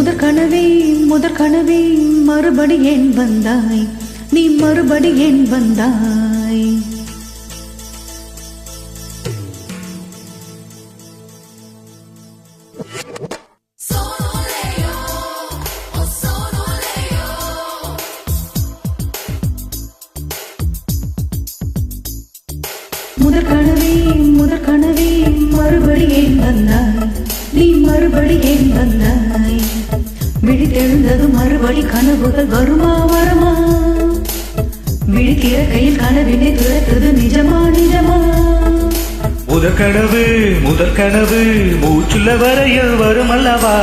முதற் கனவே மறுபடி ஏன் வந்தாய், நீ மறுபடி ஏன் வந்தாய். முதற் கனவே மறுபடி ஏன் வந்தாய், நீ மறுபடி ஏன் வந்தாய். விழித்தெழுந்தது மறுபடி கனவுகள் வருமா வருமா, விழித்திற கையில் கனவினை துரத்துது நிஜமா நிஜமா. முதற் கனவு மூச்சுள்ள வரையில் வரும் அல்லவா,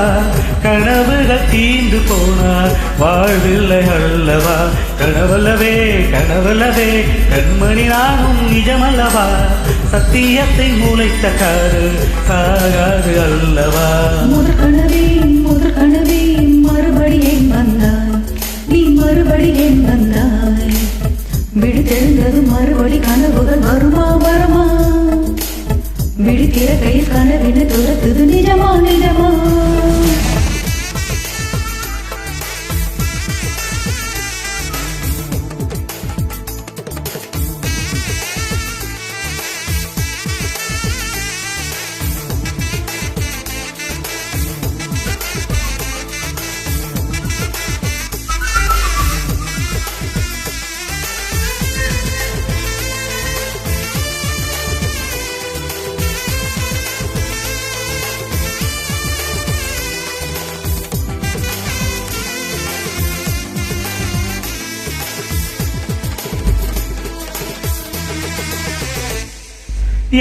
கனவுகள் தீந்து போனால் வாழ்வில்லை அல்லவா. கனவல்லவே கனவல்லவே கண்மணி நானும் நிஜமல்லவா, சத்தியத்தை மூளைத்த காது சாகாது அல்லவா. முதற் கனவே மறுபடி ஏன் வந்தாய், நீ மறுபடி ஏன் வந்தாய். விழித்தெழுந்தது மறுபடி கனவுகள் வருமா வருமா, விழித்திற கையில் கனவினை துரத்துது நிஜமா நிஜமா.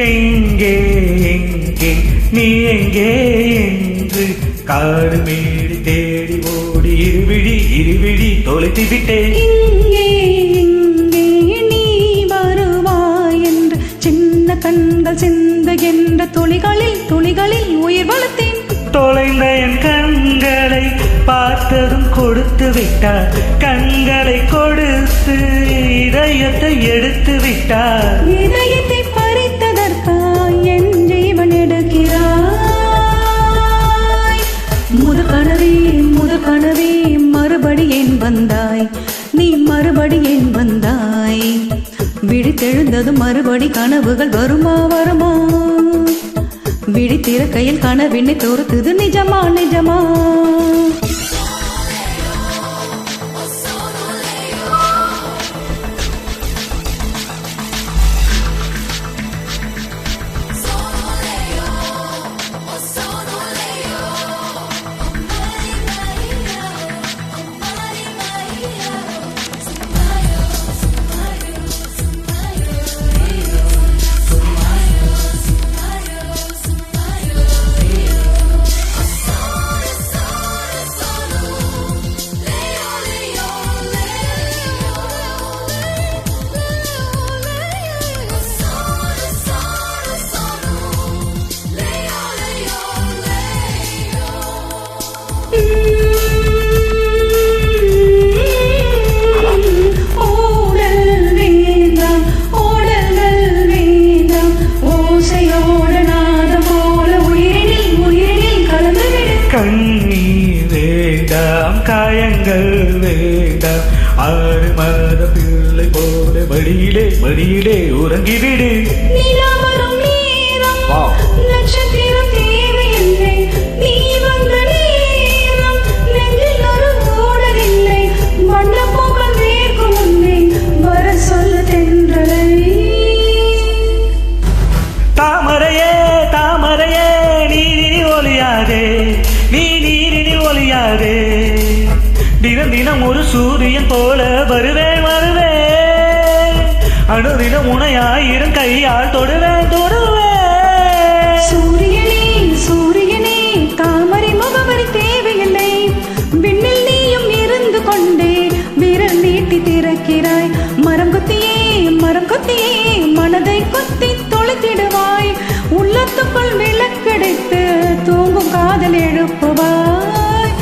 எங்கே எங்கே நீ எங்கே என்று காடு மேடு தேடி ஓடி இருவிழி தொலைத்து விட்டேன். இங்கே நீ வருவாய் என்று சின்ன கண்கள் சிந்துகின்ற துளிகளில் உயிர் வளர்த்தேன். தொலைந்த என் கண்களை பார்த்ததும் கொடுத்து விட்டார், கண்களை கொடுத்து இதயத்தை எடுத்து விட்டார். இதயத்தை பறித்ததற்காய் என் ஜீவன் எடுக்கிறாய். முதற் கனவே மறுபடி ஏன் வந்தாய், நீ மறுபடி ஏன் வந்தாய். விழித்தெழுந்தது மறுபடி கனவுகள் வருமா வருமா, விழித்திற கையில் கனவினை தோறுத்துது நிஜமா நிஜமா. கண்ணீர் வேண்டாம், காயங்கள் வேண்டாம், 6 மாத பிள்ளை போல மடியிலே உறங்கிவிடு. நட்சத்திரம் தேவையில்லை, நீ வந்த நேரம் நெஞ்சில் ஒரு ஓடவில்லை. வண்ணப்பூக்கள் வேர்க்கும் முன்னே வர சொல்ல தென்றலை. தாமரையே தாமரையே நீரினி ஒளியாதே, நீரினி ஒளியாதே. தினம் ஒரு சூரியன் போல வருவேன் அணுதினம் உனையாயிரம் கையால் தொடுவேன். சூரியனே தாமரை முகவரி தேவையில்லை, விண்ணில் நீயும் இருந்து கொண்டே விரல் நீட்டி திறக்கிறாய். மரம் கொத்தியே மனதை கொத்தி தொலைத்திடுவாய். உள்ளத்துக்குள் விளக்கெடுத்து தூங்கும் காதல் எழுப்புவாய்.